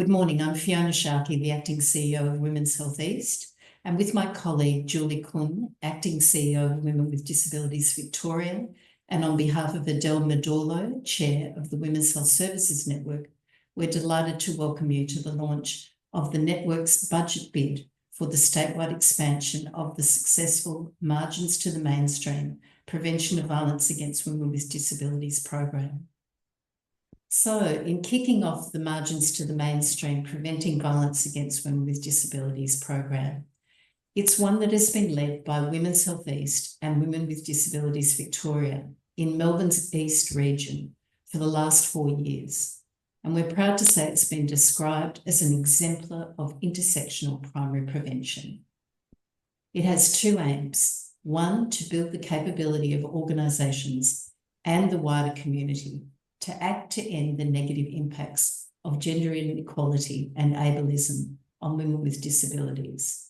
Good morning, I'm Fiona Sharkey, the Acting CEO of Women's Health East, and with my colleague Julie Kuhn, Acting CEO of Women with Disabilities Victoria, and on behalf of Adele Madorlo, Chair of the Women's Health Services Network, we're delighted to welcome you to the launch of the network's budget bid for the statewide expansion of the successful Margins to the Mainstream Prevention of Violence Against Women with Disabilities program. So, in kicking off the Margins to the Mainstream Preventing Violence Against Women with Disabilities program, it's one that has been led by Women's Health East and Women with Disabilities Victoria in Melbourne's East region for the last 4 years. And we're proud to say it's been described as an exemplar of intersectional primary prevention. It has two aims. One, to build the capability of organisations and the wider community to act to end the negative impacts of gender inequality and ableism on women with disabilities.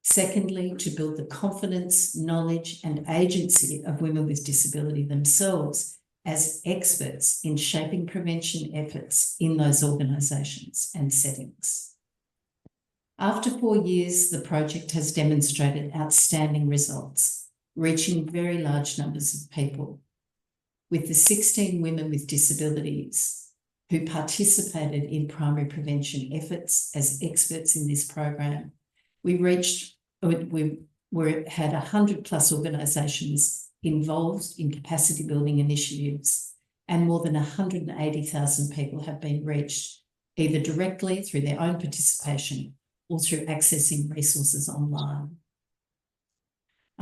Secondly, to build the confidence, knowledge and agency of women with disability themselves as experts in shaping prevention efforts in those organisations and settings. After 4 years, the project has demonstrated outstanding results, reaching very large numbers of people. With the 16 women with disabilities who participated in primary prevention efforts as experts in this program, we had 100 plus organisations involved in capacity building initiatives, and more than 180,000 people have been reached either directly through their own participation or through accessing resources online.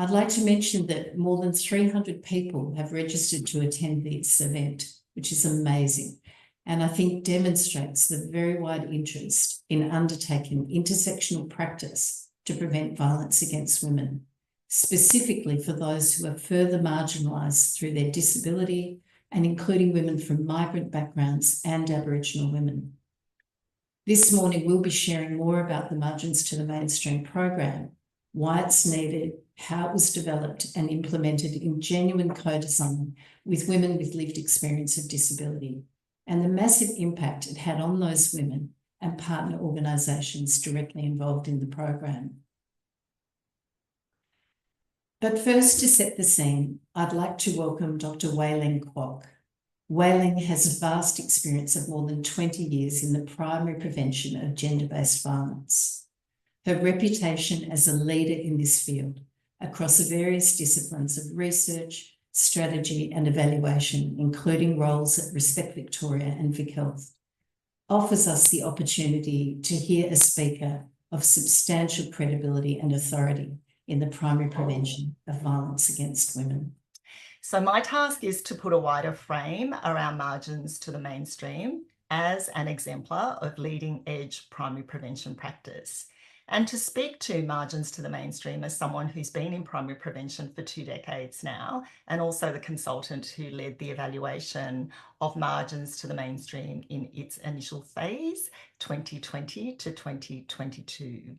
I'd like to mention that more than 300 people have registered to attend this event, which is amazing, and I think demonstrates the very wide interest in undertaking intersectional practice to prevent violence against women, specifically for those who are further marginalised through their disability, and including women from migrant backgrounds and Aboriginal women. This morning, we'll be sharing more about the Margins to the Mainstream program, why it's needed, how it was developed and implemented in genuine co-design with women with lived experience of disability, and the massive impact it had on those women and partner organisations directly involved in the program. But first, to set the scene, I'd like to welcome Dr. Wei-Ling Kwok. Wei-Ling has vast experience of more than 20 years in the primary prevention of gender-based violence. Her reputation as a leader in this field across various disciplines of research, strategy and evaluation, including roles at Respect Victoria and Vic Health, offers us the opportunity to hear a speaker of substantial credibility and authority in the primary prevention of violence against women. So my task is to put a wider frame around Margins to the Mainstream as an exemplar of leading edge primary prevention practice, and to speak to Margins to the Mainstream as someone who's been in primary prevention for 2 decades now, and also the consultant who led the evaluation of Margins to the Mainstream in its initial phase, 2020 to 2022.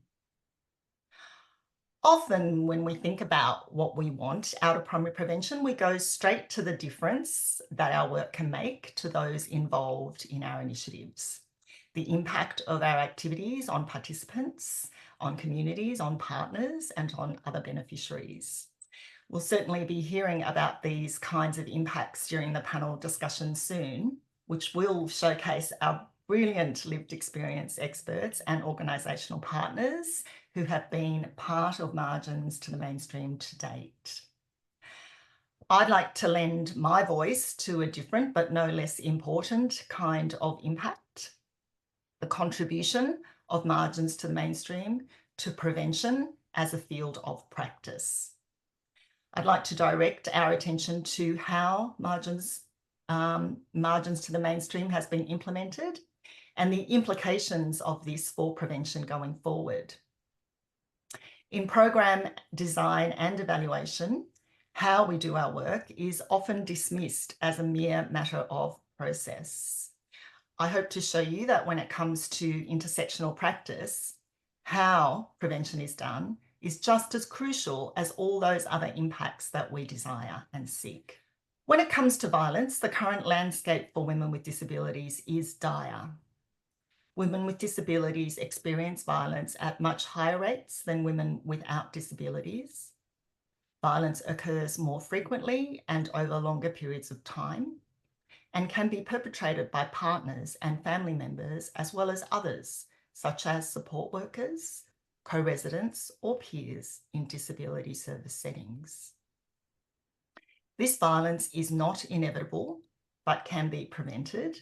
Often when we think about what we want out of primary prevention, we go straight to the difference that our work can make to those involved in our initiatives. The impact of our activities on participants, on communities, on partners, and on other beneficiaries. We'll certainly be hearing about these kinds of impacts during the panel discussion soon, which will showcase our brilliant lived experience experts and organisational partners who have been part of Margins to the Mainstream to date. I'd like to lend my voice to a different but no less important kind of impact: the contribution of Margins to the Mainstream to prevention as a field of practice. I'd like to direct our attention to how Margins to the Mainstream has been implemented and the implications of this for prevention going forward. In program design and evaluation, how we do our work is often dismissed as a mere matter of process. I hope to show you that when it comes to intersectional practice, how prevention is done is just as crucial as all those other impacts that we desire and seek. When it comes to violence, the current landscape for women with disabilities is dire. Women with disabilities experience violence at much higher rates than women without disabilities. Violence occurs more frequently and over longer periods of time, and can be perpetrated by partners and family members, as well as others, such as support workers, co-residents, or peers in disability service settings. This violence is not inevitable, but can be prevented.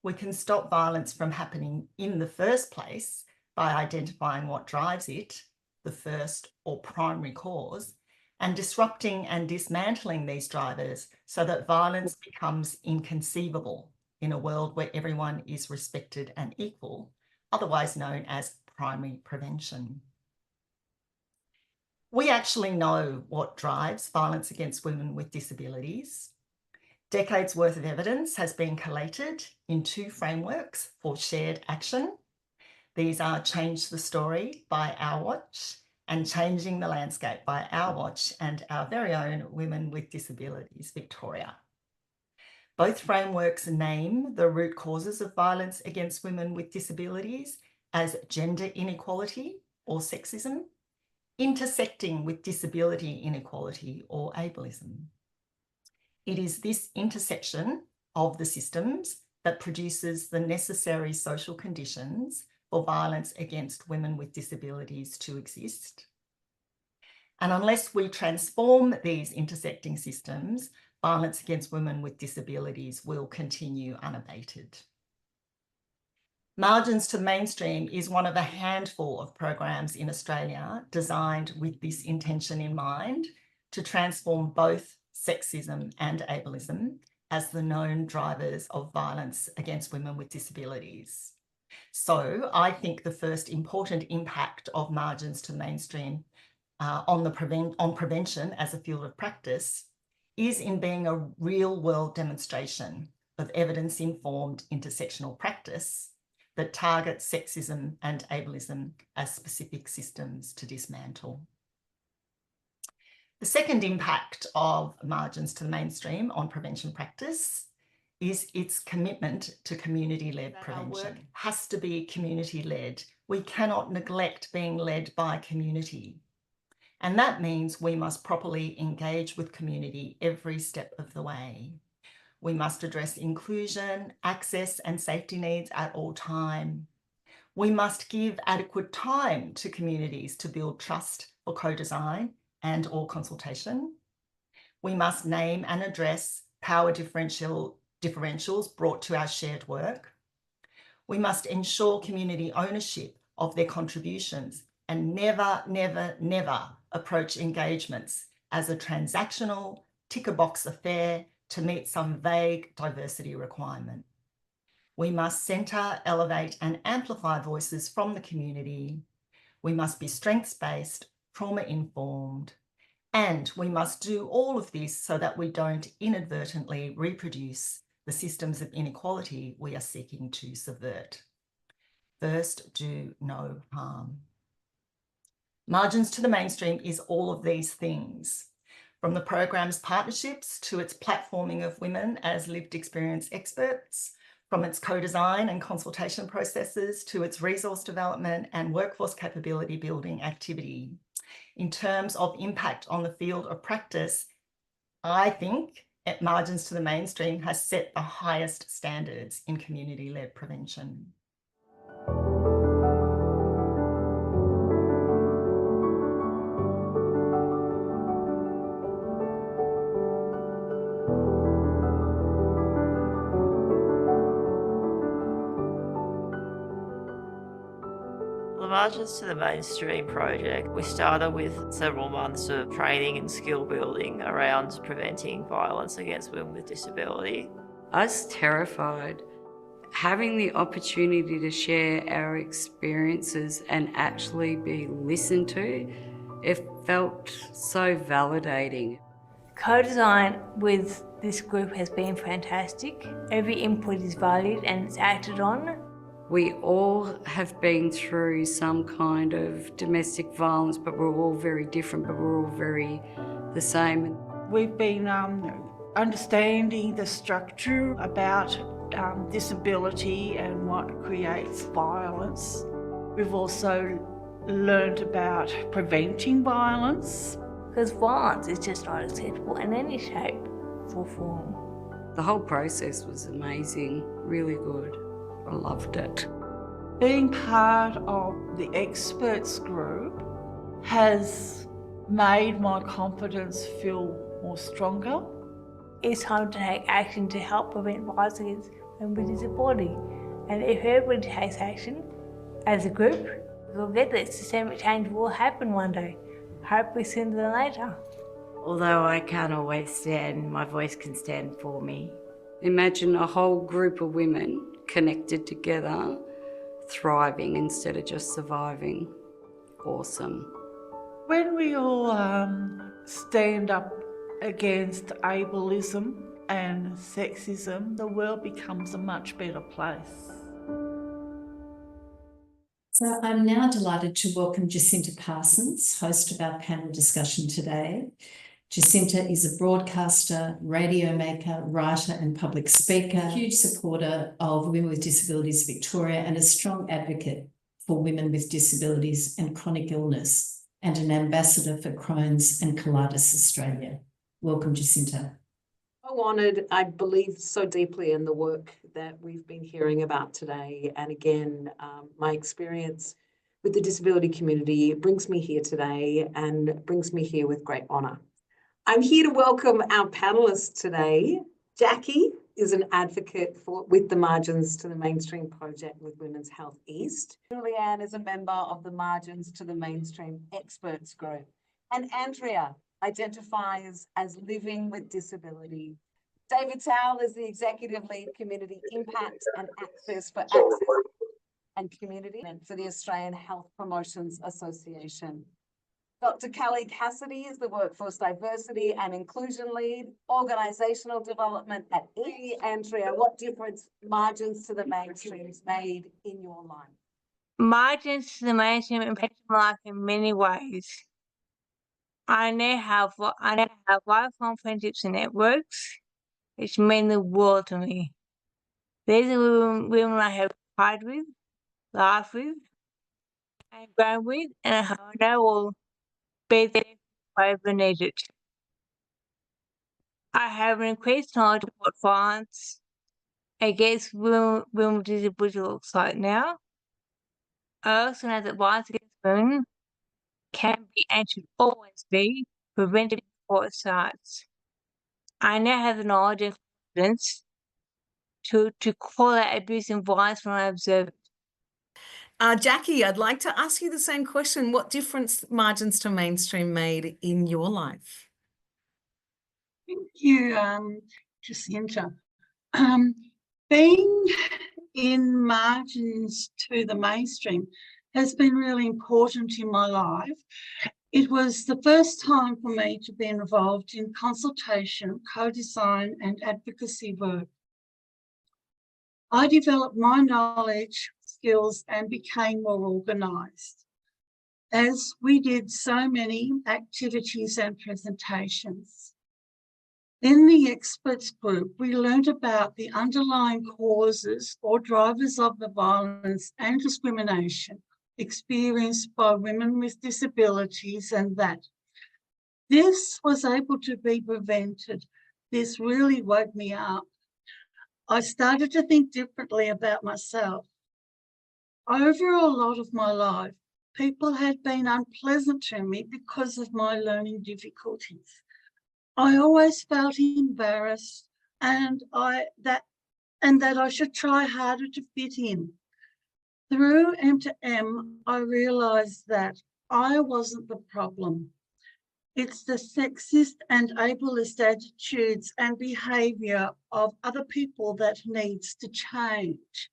We can stop violence from happening in the first place by identifying what drives it, the first or primary cause, and disrupting and dismantling these drivers so that violence becomes inconceivable in a world where everyone is respected and equal, otherwise known as primary prevention. We actually know what drives violence against women with disabilities. Decades worth of evidence has been collated in 2 frameworks for shared action. These are Change the Story by Our Watch and Changing the Landscape by Our Watch and our very own Women with Disabilities Victoria. Both frameworks name the root causes of violence against women with disabilities as gender inequality or sexism, intersecting with disability inequality or ableism. It is this intersection of the systems that produces the necessary social conditions for violence against women with disabilities to exist. And unless we transform these intersecting systems, violence against women with disabilities will continue unabated. Margins to Mainstream is one of a handful of programs in Australia designed with this intention in mind to transform both sexism and ableism as the known drivers of violence against women with disabilities. So I think the first important impact of Margins to Mainstream on prevention as a field of practice is in being a real-world demonstration of evidence-informed intersectional practice that targets sexism and ableism as specific systems to dismantle. The second impact of Margins to the Mainstream on prevention practice is its commitment to community-led prevention. Our work has to be community-led. We cannot neglect being led by community. And that means we must properly engage with community every step of the way. We must address inclusion, access and safety needs at all time. We must give adequate time to communities to build trust for co-design and or consultation. We must name and address power differentials brought to our shared work. We must ensure community ownership of their contributions and never, never, never approach engagements as a transactional ticker box affair to meet some vague diversity requirement. We must centre, elevate and amplify voices from the community. We must be strengths-based, trauma-informed, and we must do all of this so that we don't inadvertently reproduce the systems of inequality we are seeking to subvert. First, do no harm. Margins to the Mainstream is all of these things, from the program's partnerships to its platforming of women as lived experience experts, from its co-design and consultation processes to its resource development and workforce capability building activity. In terms of impact on the field of practice, I think Margins to the Mainstream has set the highest standards in community-led prevention. The Margins to the Mainstream project, we started with several months of training and skill building around preventing violence against women with disability. I was terrified. Having the opportunity to share our experiences and actually be listened to, it felt so validating. Co-design with this group has been fantastic. Every input is valued and it's acted on. We all have been through some kind of domestic violence, but we're all very different, but we're all very the same. We've been understanding the structure about disability and what creates violence. We've also learned about preventing violence. Because violence is just not acceptable in any shape or form. The whole process was amazing, really good. I loved it. Being part of the experts group has made my confidence feel more stronger. It's time to take action to help prevent violence against women with disability. And if everybody takes action as a group, we'll get that systemic change will happen one day, hopefully sooner than later. Although I can't always stand, my voice can stand for me. Imagine a whole group of women connected together, thriving instead of just surviving. Awesome. When we all stand up against ableism and sexism, the world becomes a much better place. So I'm now delighted to welcome Jacinta Parsons, host of our panel discussion today. Jacinta is a broadcaster, radio maker, writer and public speaker, a huge supporter of Women with Disabilities Victoria and a strong advocate for women with disabilities and chronic illness, and an ambassador for Crohn's and Colitis Australia. Welcome, Jacinta. So honoured. I believe so deeply in the work that we've been hearing about today. And again, my experience with the disability community brings me here today and brings me here with great honour. I'm here to welcome our panellists today. Jackie is an advocate with the Margins to the Mainstream project with Women's Health East. Julianne is a member of the Margins to the Mainstream Experts Group. And Andrea identifies as living with disability. David Towell is the Executive Lead Community Impact and Access for Access and Community for the Australian Health Promotions Association. Dr. Kelly Cassidy is the Workforce Diversity and Inclusion Lead, Organisational Development at E. Andrea, what difference Margins to the Mainstream has made in your life? Margins to the Mainstream impacted my life in many ways. I now have lifelong friendships and networks, which mean the world to me. These are women I have cried with, laughed with, and grown with, and I know will be there wherever needed. I have an increased knowledge of what violence against women with disability looks like now. I also know that violence against women can be and should always be prevented before it starts. I now have the knowledge and confidence to call out abuse and violence when I observe it. Jackie, I'd like to ask you the same question. What difference Margins to Mainstream made in your life? Thank you, Jacinta. Being in Margins to the Mainstream has been really important in my life. It was the first time for me to be involved in consultation, co-design and advocacy work. I developed my knowledge, skills and became more organised. As we did so many activities and presentations. In the experts group, we learned about the underlying causes or drivers of the violence and discrimination experienced by women with disabilities, and that this was able to be prevented. This really woke me up. I started to think differently about myself. Over a lot of my life, people had been unpleasant to me because of my learning difficulties. I always felt embarrassed and that I should try harder to fit in. Through M2M, I realised that I wasn't the problem. It's the sexist and ableist attitudes and behaviour of other people that needs to change.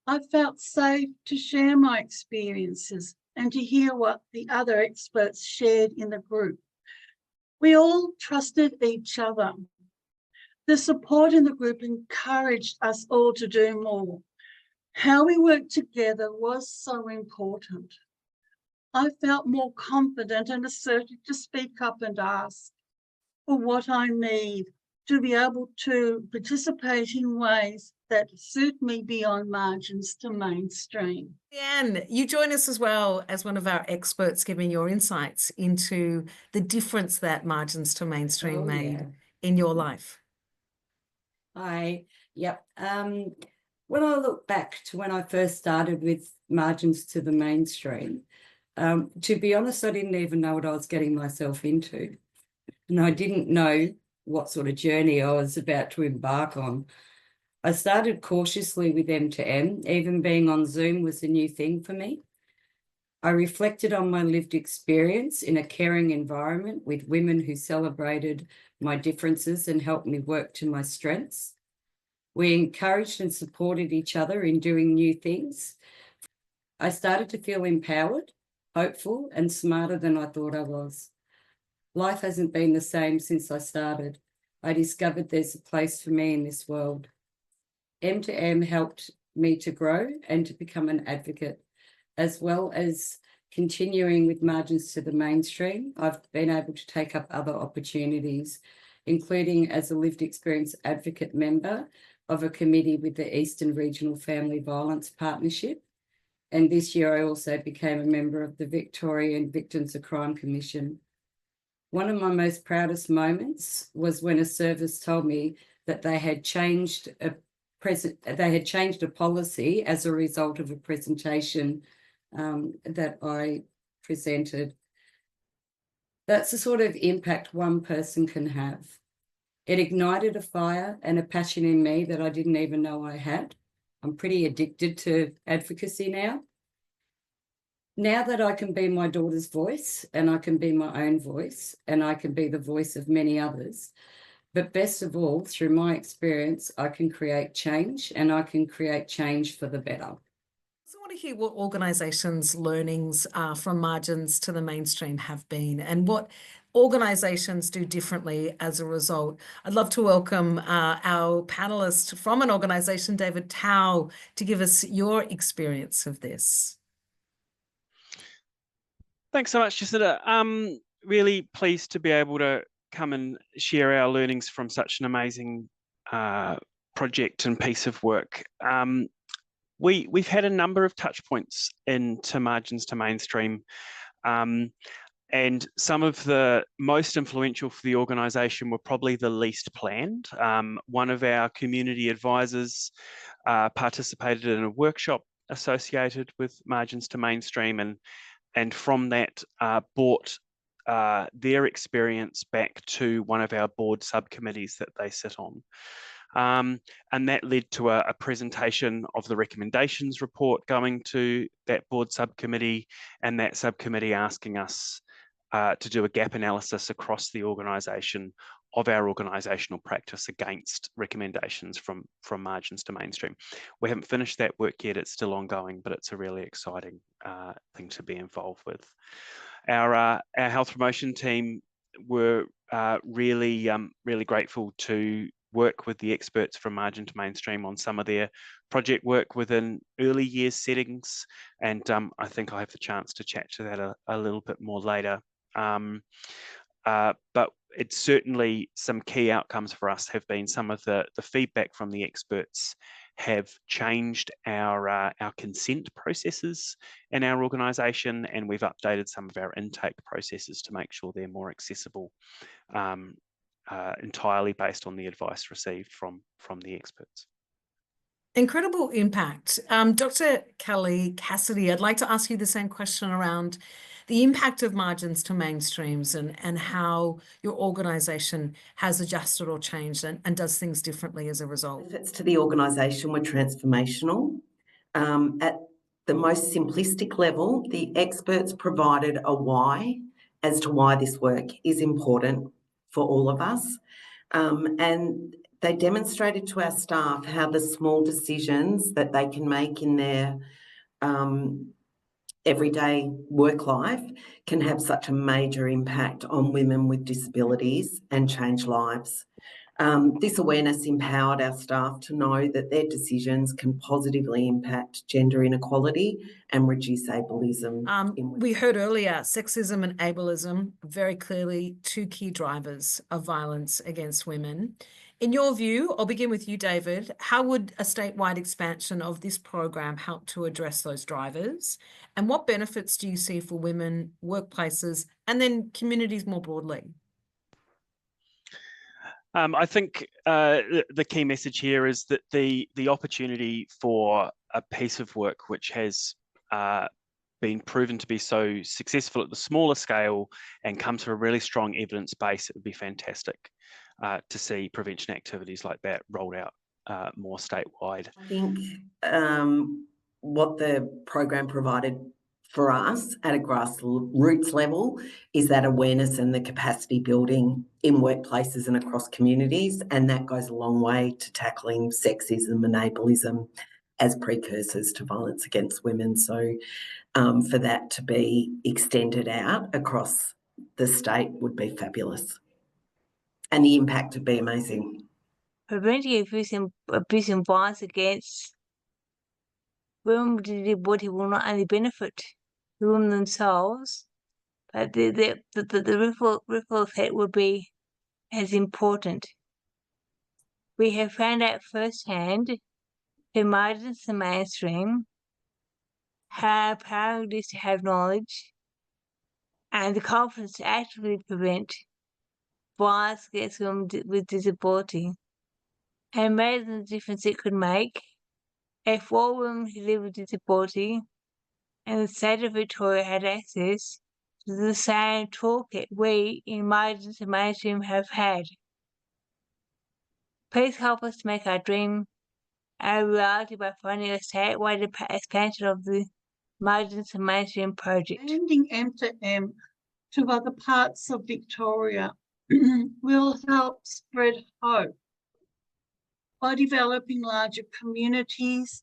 I felt safe to share my experiences and to hear what the other experts shared in the group. We all trusted each other. The support in the group encouraged us all to do more. How we worked together was so important. I felt more confident and assertive to speak up and ask for what I need to be able to participate in ways that suit me beyond margins to mainstream. Leanne, you join us as well as one of our experts, giving your insights into the difference that margins to mainstream made in your life. Yep. When I look back to when I first started with margins to the mainstream, to be honest, I didn't even know what I was getting myself into. And I didn't know what sort of journey I was about to embark on. I started cautiously with M2M, even being on Zoom was a new thing for me. I reflected on my lived experience in a caring environment with women who celebrated my differences and helped me work to my strengths. We encouraged and supported each other in doing new things. I started to feel empowered, hopeful, and smarter than I thought I was. Life hasn't been the same since I started. I discovered there's a place for me in this world. M2M helped me to grow and to become an advocate, as well as continuing with margins to the mainstream. I've been able to take up other opportunities, including as a lived experience advocate member of a committee with the Eastern Regional Family Violence Partnership. And this year I also became a member of the Victorian Victims of Crime Commission. One of my most proudest moments was when a service told me that they had changed a policy as a result of a presentation that I presented. That's the sort of impact one person can have. It ignited a fire and a passion in me that I didn't even know I had. I'm pretty addicted to advocacy now. Now that I can be my daughter's voice, and I can be my own voice, and I can be the voice of many others, but best of all, through my experience, I can create change, and I can create change for the better. So I want to hear what organisations' learnings from margins to the mainstream have been and what organisations do differently as a result. I'd love to welcome our panellist from an organisation, David Tao, to give us your experience of this. Thanks so much, Jacinda. Really pleased to be able to come and share our learnings from such an amazing project and piece of work. We've had a number of touch points into margins to mainstream, and some of the most influential for the organisation were probably the least planned. One of our community advisors participated in a workshop associated with margins to mainstream, and from that brought their experience back to one of our board subcommittees that they sit on. And that led to a presentation of the recommendations report going to that board subcommittee, and that subcommittee asking us to do a gap analysis across the organisation of our organisational practice against recommendations from margins to mainstream. We haven't finished that work yet, it's still ongoing, but it's a really exciting thing to be involved with. Our health promotion team were really grateful to work with the experts from margin to mainstream on some of their project work within early years settings, and I think I have the chance to chat to that a little bit more later. But it's certainly some key outcomes for us have been some of the feedback from the experts have changed our consent processes in our organisation, and we've updated some of our intake processes to make sure they're more accessible, entirely based on the advice received from the experts. Incredible impact. Dr. Kelly Cassidy, I'd like to ask you the same question around the impact of margins to mainstreams and how your organisation has adjusted or changed and does things differently as a result. Benefits to the organisation were transformational. At the most simplistic level, the experts provided a why as to why this work is important for all of us. And they demonstrated to our staff how the small decisions that they can make in their everyday work life can have such a major impact on women with disabilities and change lives. This awareness empowered our staff to know that their decisions can positively impact gender inequality and reduce ableism. We heard earlier, sexism and ableism, very clearly two key drivers of violence against women. In your view, I'll begin with you, David, how would a statewide expansion of this program help to address those drivers? And what benefits do you see for women, workplaces, and then communities more broadly? I think the key message here is that the opportunity for a piece of work which has been proven to be so successful at the smaller scale and comes from a really strong evidence base, it would be fantastic to see prevention activities like that rolled out more statewide. I think what the program provided for us at a grassroots level is that awareness and the capacity building in workplaces and across communities, and that goes a long way to tackling sexism and ableism as precursors to violence against women. So for that to be extended out across the state would be fabulous, and the impact would be amazing. Preventing abuse and violence against women with disability will not only benefit the women themselves, but the ripple effect will be as important. We have found out firsthand in margins and mainstream how powerful it is to have knowledge and the confidence to actively prevent violence against women with disability. And imagine the difference it could make if all women who live with disability in the state of Victoria had access to the same toolkit we in margins and mainstream have had. Please help us to make our dream a reality by funding a statewide expansion of the margins and mainstream project. Expanding M2M to other parts of Victoria will help spread hope by developing larger communities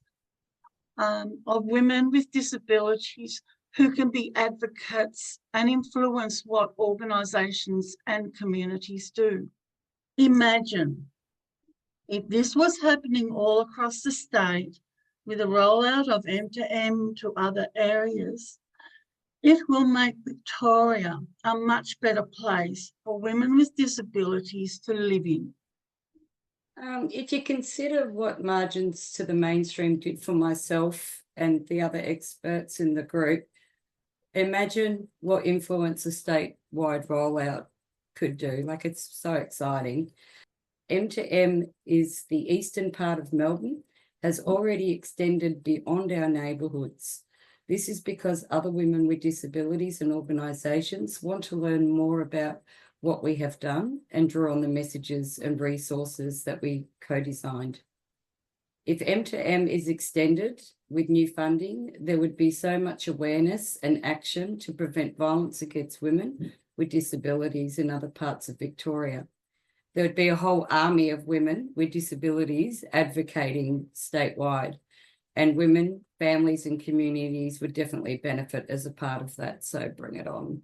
of women with disabilities who can be advocates and influence what organisations and communities do. Imagine if this was happening all across the state with a rollout of M2M to other areas. It will make Victoria a much better place for women with disabilities to live in. If you consider what margins to the mainstream did for myself and the other experts in the group, imagine what influence a statewide rollout could do. Like, it's so exciting. M2M is the eastern part of Melbourne, has already extended beyond our neighbourhoods. This is because other women with disabilities and organisations want to learn more about what we have done and draw on the messages and resources that we co-designed. If M2M is extended with new funding, there would be so much awareness and action to prevent violence against women with disabilities in other parts of Victoria. There would be a whole army of women with disabilities advocating statewide, and women, families and communities would definitely benefit as a part of that. So bring it on.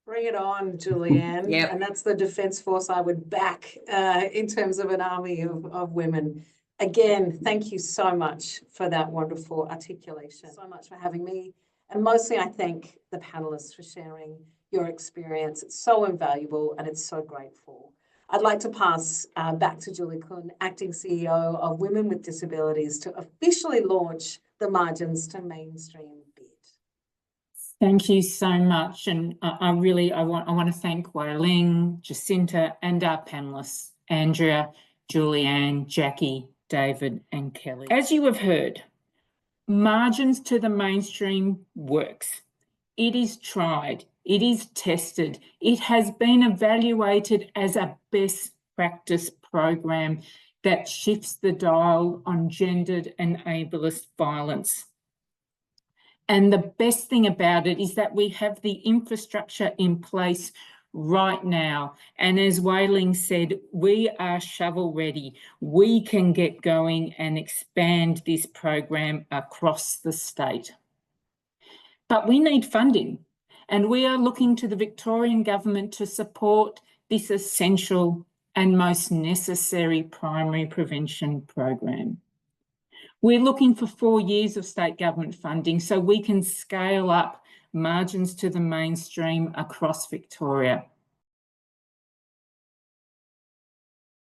Bring it on, Julianne. Yep. And that's the Defence Force I would back in terms of an army of women. Again, thank you so much for that wonderful articulation. So much for having me. And mostly I thank the panellists for sharing your experience. It's so invaluable and it's so grateful. I'd like to pass back to Julie Kuhn, Acting CEO of Women with Disabilities, to officially launch the Margins to Mainstream bid. Thank you so much. And I want to thank Wai-Ling, Jacinta, and our panellists, Andrea, Julianne, Jackie, David, and Kelly. As you have heard, Margins to the Mainstream works. It is tried. It is tested. It has been evaluated as a best practice program that shifts the dial on gendered and ableist violence. And the best thing about it is that we have the infrastructure in place right now. And as Wai-Ling said, we are shovel ready. We can get going and expand this program across the state. But we need funding. And we are looking to the Victorian Government to support this essential and most necessary primary prevention program. We're looking for 4 years of state government funding so we can scale up Margins to the Mainstream across Victoria.